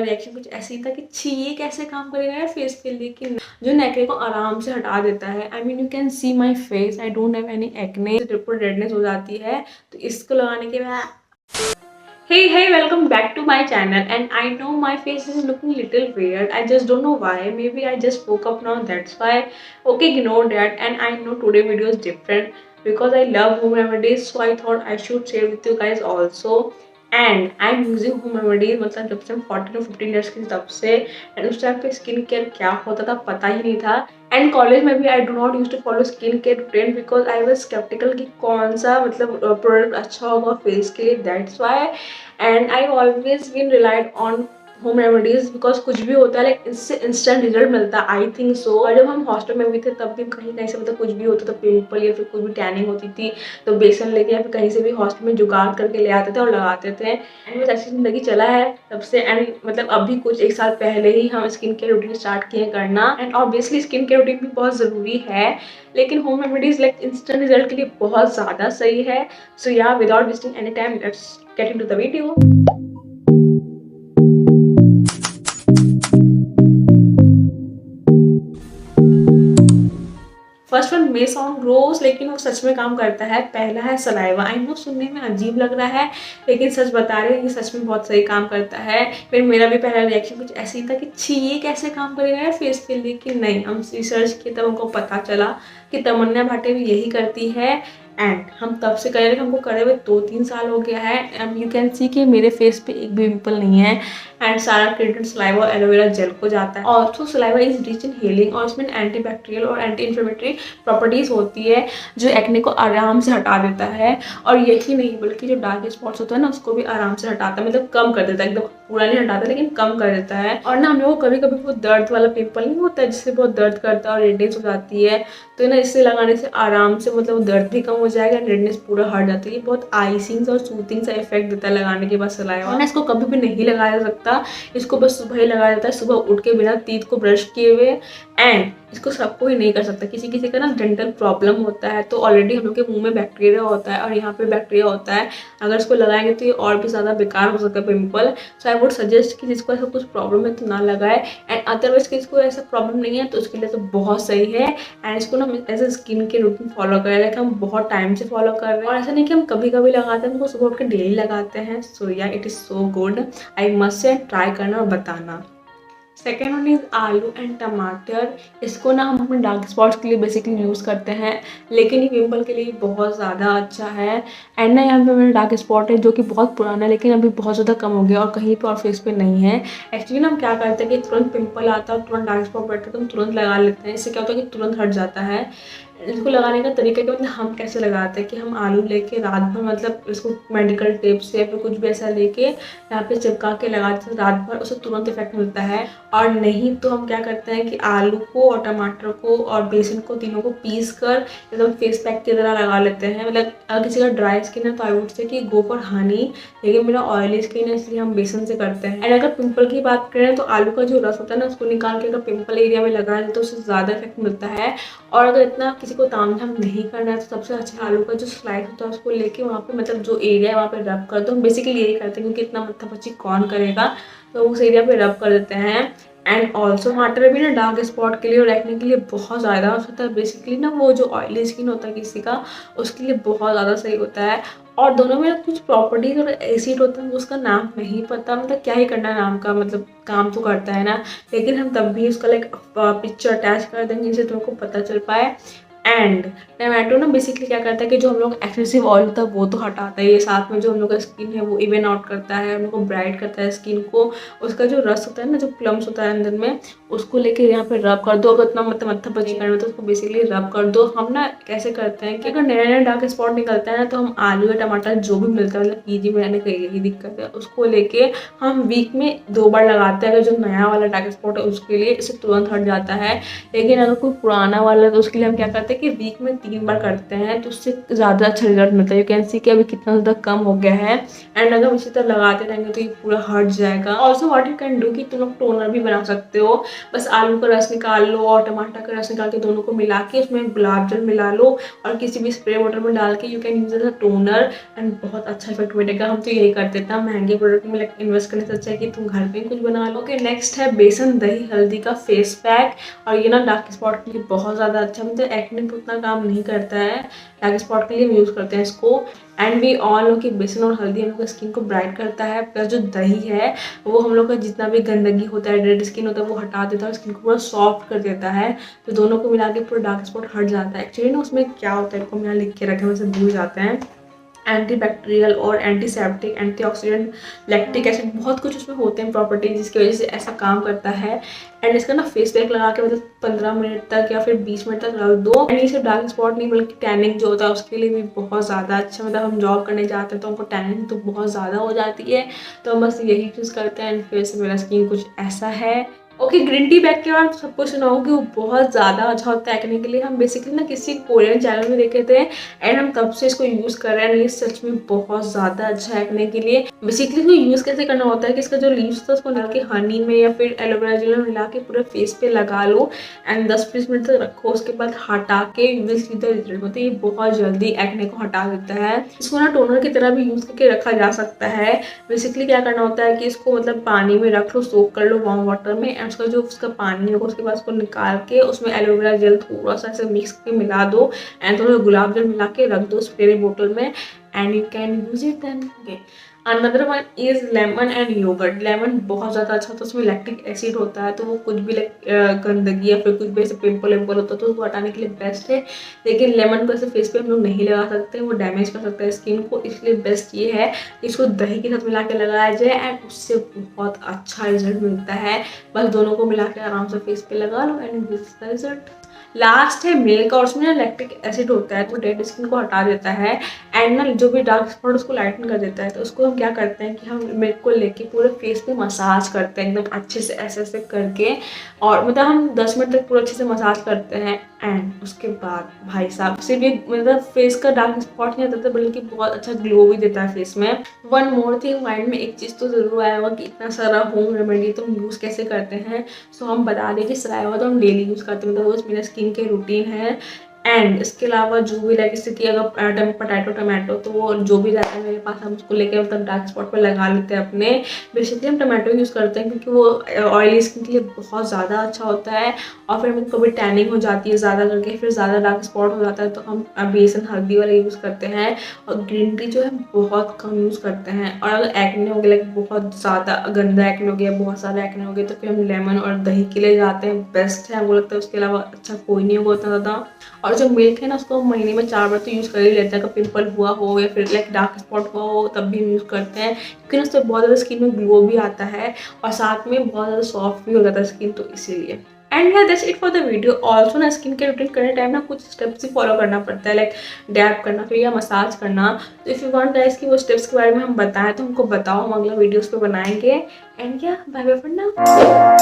Reaction कुछ ऐसे ही था कि छी ये कैसे काम करेगा यार फेस के लिए, कि जो नेकरे को आराम से हटा देता है। I mean you can see my face, I don't have any acne, triple redness हो जाती है तो इसको लगाने के बाद Hey, welcome back to my channel. And I know my face is looking little weird. I just don't know why. Maybe I just woke up now, that's why. Okay, ignore that. And I know today video is different because I love home remedies, so I thought I should share with you guys also. And I'm using home remedies मतलब जब से हम 14 और 15 years की तब से, and उस time पे स्किन केयर क्या होता था पता ही नहीं था। एंड कॉलेज में भी I do not use to follow skin care routine because I was sceptical कि कौन सा मतलब प्रोडक्ट अच्छा होगा फेस के लिए, that's why. And I always been relied on home remedies because कुछ भी होता है लाइक इससे इंस्टेंट रिजल्ट मिलता है, आई थिंक सो। और जब हम हॉस्टल में भी थे तब भी कहीं कहीं से मतलब कुछ भी होता था, पिंपल या फिर कोई भी टैनिंग होती थी तो बेसन लेके या फिर कहीं से भी हॉस्टल में जुगाड़ करके ले आते थे और लगाते थे। एंड बस ऐसी जिंदगी चला है तब से। एंड मतलब अभी कुछ एक साल पहले ही हम स्किन केयर रूटीन स्टार्ट किए करना। And obviously skin care routine भी बहुत ज़रूरी है, लेकिन home remedies like instant result के लिए बहुत ज़्यादा सही है। So yeah without wasting any time let's get into the video. First one may sound gross, लेकिन वो सच में काम करता है। पहला है सलाइवा। आई नो सुनने में अजीब लग रहा है लेकिन सच बता रहे हैं कि सच में बहुत सही काम करता है। फिर मेरा भी पहला रिएक्शन कुछ ऐसे ही था कि छी ये कैसे काम करेगा यार फेस के लिए, कि नहीं हम रिसर्च किए तब हमको पता चला कि तमन्ना भाटे भी यही करती है। एंड हम तब से कर रहे, हमको करे हुए 2-3 साल हो गया है। एंड यू कैन सी कि मेरे फेस पे एक भी पिंपल नहीं है। एंड सारा क्रेडिट सलाइवा और एलोवेरा जेल को जाता है। Also saliva is rich in healing और इसमें एंटी बैक्टीरियल और एंटी इन्फ्लेमेटरी प्रॉपर्टीज होती है जो एक्ने को आराम से हटा देता है। और यही नहीं बल्कि जो डार्क स्पॉट्स होता है ना उसको भी आराम से हटाता है, मतलब कम कर देता है, एकदम पूरा नहीं हटाता लेकिन कम कर देता है। और ना हम लोग को कभी कभी वो दर्द वाला पिंपल नहीं होता है जिससे बहुत दर्द करता है और रेडनेस हो जाती है, तो ना इससे लगाने से आराम से मतलब दर्द भी कम हो जाएगा, रेडनेस पूरा हट जाती है। बहुत आइसिंग और सूथिंग सा इफेक्ट देता है लगाने के बाद सलाइवा। और ना इसको कभी भी नहीं लगाया जा सकता, इसको बस सुबह ही लगाया जाता है, सुबह उठ के बिना टीथ को ब्रश किए हुए। एंड इसको सबको ही नहीं कर सकता, किसी किसी का ना डेंटल प्रॉब्लम होता है तो ऑलरेडी हम लोग के मुंह में बैक्टीरिया होता है और यहाँ पे बैक्टीरिया होता है, अगर इसको लगाएंगे तो ये और भी ज़्यादा बेकार हो सकता है pimple. So I would suggest कि जिसको ऐसा कुछ प्रॉब्लम है तो ना लगाए। एंड अदरवाइज किसको ऐसा प्रॉब्लम नहीं है तो उसके लिए तो बहुत सही है। एंड इसको ना एज ए स्किन के रूटीन फॉलो करें, लाइक हम बहुत टाइम से फॉलो कर रहे हैं और ऐसा नहीं कि हम कभी कभी लगाते हैं, हमको सुबह उठ के डेली लगाते हैं। सो या it is so good, I must say try करना और बताना। सेकेंड वन इज आलू एंड टमाटर। इसको ना हम अपने डार्क स्पॉट्स के लिए बेसिकली यूज़ करते हैं, लेकिन ये पिंपल के लिए बहुत ज़्यादा अच्छा है। एंड ना यहाँ पे मेरा डार्क स्पॉट है जो कि बहुत पुराना है लेकिन अभी बहुत ज़्यादा कम हो गया और कहीं पे और फेस पे नहीं है। एक्चुअली ना हम क्या करते हैं कि तुरंत पिंपल आता है, तुरंत डार्क स्पॉट बैठता है तो हम तुरंत लगा लेते हैं। इससे क्या होता है कि तुरंत हट जाता है। इसको लगाने का तरीका क्या मतलब हम कैसे लगाते हैं कि हम आलू लेके रात भर मतलब इसको मेडिकल टेप से या फिर कुछ भी ऐसा लेके यहाँ पे चिपका के लगाते हैं रात भर, उससे तुरंत इफेक्ट मिलता है। और नहीं तो हम क्या करते हैं कि आलू को और टमाटर को और बेसन को तीनों को पीस कर एकदम फेस पैक की तरह लगा लेते हैं। मतलब अगर किसी का ड्राई स्किन है तो आई वुड से कि गो फॉर हनी, लेकिन मेरा ऑयली स्किन है इसलिए हम बेसन से करते हैं। एंड अगर पिंपल की बात करें तो आलू का जो रस होता है ना उसको निकाल के अगर पिंपल एरिया में लगा दें तो उससे ज़्यादा इफेक्ट मिलता है। और अगर इतना किसी को तामझाम नहीं करना है तो सबसे अच्छा आलू का जो स्लाइस होता है उसको लेके वहाँ पे मतलब जो एरिया है वहाँ पे रब कर दो। हम बेसिकली यही करते हैं क्योंकि इतना मत्थापच्ची कौन करेगा, तो उस एरिया पे रब कर देते हैं। एंड ऑल्सो टमाटर भी ना डार्क स्पॉट के लिए और एक्ने के लिए बहुत ज़्यादा होता है। बेसिकली ना वो जो ऑयली स्किन होता है किसी का उसके लिए बहुत ज़्यादा सही होता है। और दोनों में कुछ प्रॉपर्टीज और एसिड होता है उसका नाम नहीं पता, मतलब क्या ही करना नाम का, मतलब काम तो करता है ना, लेकिन हम तब भी उसका लाइक पिक्चर अटैच कर देंगे जिससे तुमको पता चल पाए। एंड टमाटो ना बेसिकली क्या करता है कि जो हम लोग एक्सेसिव ऑयल होता है वो तो हटाता है, ये साथ में जो हम लोग का स्किन है वो इवन आउट करता है, हम लोग को ब्राइट करता है स्किन को। उसका जो रस होता है ना, जो प्लम्स होता है अंदर में, उसको लेके यहाँ पे रब कर दो। अगर इतना मतलब मत्थापच्ची करना तो उसको बेसिकली रब कर दो। हम ना कैसे करते हैं कि अगर नया नया डार्क स्पॉट निकलता है ना तो हम आलू या टमाटर जो भी मिलता है, मतलब पीजी में रहने का यही दिक्कत है, उसको लेके हम वीक में 2 बार लगाते हैं। अगर जो नया वाला डार्क स्पॉट है उसके लिए इससे तुरंत हट जाता है, लेकिन अगर कोई पुराना वाला है तो उसके लिए हम क्या करते हैं है कि वीक में 3 बार करते हैं तो उससे ज़्यादा अच्छा रिजल्ट मिलता है। यू कैन सी कि अभी कितना ज़्यादा कम हो गया है। एंड अगर हम इसी तरह लगाते रहेंगे तो ये पूरा हट जाएगा। Also what you can do कि तुम लोग टोनर भी बना सकते हो। बस आलू का रस निकाल लो और टमाटर का रस निकाल के दोनों को मिला के उसमें गुलाब जल मिला लो और किसी भी स्प्रे वाटर में डाल के you can use as a toner and बहुत अच्छा इफेक्ट मिलेगा। हम तो यही करते थे, महंगे प्रोडक्ट में इन्वेस्ट करने से अच्छा है कि तुम घर पे कुछ बना लो। ओके, नेक्स्ट है बेसन दही हल्दी का फेस पैक। और ये ना डार्क स्पॉट के लिए बहुत ज़्यादा अच्छा, मतलब एक्ने पे उतना काम नहीं करता है, डार्क स्पॉट के लिए हम यूज़ करते हैं इसको। एंड वी ऑल नो कि बेसन और हल्दी हम लोग का स्किन को ब्राइट करता है, प्लस जो दही है वो हम लोग का जितना भी गंदगी होता है, डेड स्किन होता है, वो हटा देता है, स्किन को पूरा सॉफ्ट कर देता है। तो दोनों को मिला के पूरा डार्क स्पॉट हट जाता है। एक्चुअली ना उसमें क्या होता है, यहाँ लिख के रखे, वैसे भूल जाते हैं। एंटीबैक्टीरियल और एंटीसेप्टिक, एंटीऑक्सीडेंट, लैक्टिक एसिड, बहुत कुछ उसमें होते हैं प्रॉपर्टीज जिसकी वजह से ऐसा काम करता है। एंड इसका ना फेस पैक लगा के मतलब 15 मिनट तक या फिर 20 मिनट तक रख दो। एंड ये सिर्फ डार्क स्पॉट नहीं बल्कि टैनिंग जो होता है उसके लिए भी बहुत ज़्यादा अच्छा, मतलब हम जॉब करने जाते हैं तो हमको टैनिंग तो बहुत ज़्यादा हो जाती है, तो हम बस यही यूज़ करते हैं। एंड फिर से मेरा स्किन कुछ ऐसा है। ओके, ग्रीन टी बैग के बाद सबको सुना हो कि वो बहुत ज़्यादा अच्छा होता है एक्ने के लिए। हम बेसिकली ना किसी कोरियन चैनल में देखे थे एंड हम तब से इसको यूज़ कर रहे हैं। ये सच में बहुत ज़्यादा अच्छा है एक्ने के लिए। बेसिकली इसको यूज़ कैसे करना होता है कि इसका जो लीव्स होता है उसको निकाल के हनी में या फिर एलोवेरा जेल में मिला के पूरे फेस पे लगा लो एंड 10-20 मिनट तक रखो। उसके बाद हटा के रिजल्ट होता है, ये बहुत जल्दी एक्ने को हटा देता है। इसको ना टोनर की तरह भी यूज़ करके रखा जा सकता है। बेसिकली क्या करना होता है कि इसको मतलब पानी में रख लो, सोक कर लो वार्म वाटर में, उसका जो उसका पानी होगा उसके बाद उसको निकाल के उसमें एलोवेरा जेल थोड़ा सा ऐसे मिक्स करके मिला दो एंड थोड़ा गुलाब जल मिला के रख दो स्प्रे बोतल में and you can use it then. Okay, another one is lemon and yogurt. Lemon बहुत ज़्यादा अच्छा होता है, उसमें लैक्टिक एसिड होता है, तो वो कुछ भी गंदगी या फिर कुछ भी ऐसे पिंपल विम्पल होता है तो उसको हटाने के लिए बेस्ट है। लेकिन लेमन को ऐसे फेस पे हम लोग नहीं लगा सकते, वो डैमेज कर सकता है स्किन को, इसलिए बेस्ट ये है कि इसको दही के साथ मिला के लगाया जाए एंड उससे बहुत अच्छा रिजल्ट मिलता है। बस दोनों को मिला के आराम से फेस पे लगा लो and this is the result. Last है मिल्क, और उसमें ना लैक्टिक एसिड होता है तो डेड स्किन को हटा देता है एंड ना जो भी डार्क स्पॉट उसको लाइटन कर देता है। तो उसको हम क्या करते हैं कि हम मिल्क को लेके पूरे फेस पे मसाज करते हैं एकदम अच्छे से ऐसे ऐसे करके, और मतलब हम 10 मिनट तक पूरा अच्छे से मसाज करते हैं एंड उसके बाद भाई साहब सिर्फ ये मतलब फेस का डार्क स्पॉट नहीं आता था बल्कि बहुत अच्छा ग्लो भी देता है फेस में। वन मोर थिंग, माइंड में एक चीज़ तो जरूर आया होगा कि इतना सारा होम रेमेडी तो हम यूज़ कैसे करते हैं। सो हम बता दें कि सलाइवा तो हम डेली यूज़ करते हैं, मतलब वो मेरे स्किन के रूटीन है। एंड इसके अलावा जो भी लाइक स्थिति अगर पोटैटो टमाटो तो वो जो भी रहता है मेरे पास हम उसको लेके मतलब डार्क स्पॉट पर लगा लेते हैं अपने। बेसिकली हम टमाटो यूज़ करते हैं क्योंकि वो ऑयली स्किन के लिए बहुत ज़्यादा अच्छा होता है। और फिर हमको कभी टैनिंग हो जाती है ज़्यादा करके, फिर ज़्यादा डार्क स्पॉट हो जाता है तो हम बेसन हल्दी वाला यूज़ करते हैं। और ग्रीन टी जो है बहुत कम यूज़ करते हैं। और अगर एक्ने हो गया लाइक बहुत ज़्यादा गंदा एक्ने हो गया, बहुत सारा एक्ने हो गया, तो फिर हम लेमन और दही के लिए जाते हैं, बेस्ट है हमको लगता है। उसके अलावा अच्छा कोई नहीं होगा उतना ज़्यादा। और जो मिल्क है ना उसको हम महीने में 4 बार तो यूज़ कर ही लेते हैं। अगर पिंपल हुआ हो या फिर लाइक डार्क स्पॉट हुआ हो तब भी हम यूज़ करते हैं, क्योंकि उससे बहुत ज़्यादा स्किन में ग्लो भी आता है और साथ में बहुत ज़्यादा सॉफ्ट भी हो जाता है स्किन, तो इसीलिए। एंड या that's it for the video. Also ना स्किन केयर रूटीन करने टाइम ना कुछ स्टेप्स ही फॉलो करना पड़ता है, लाइक डैप करना फिर या मसाज करना। तो इफ़ यू वांट गाइस कि वो स्टेप्स के बारे में हम बताएं तो हमको बताओ, हम अगला वीडियोस पे बनाएंगे। एंड या बाय बाय फॉर नाउ।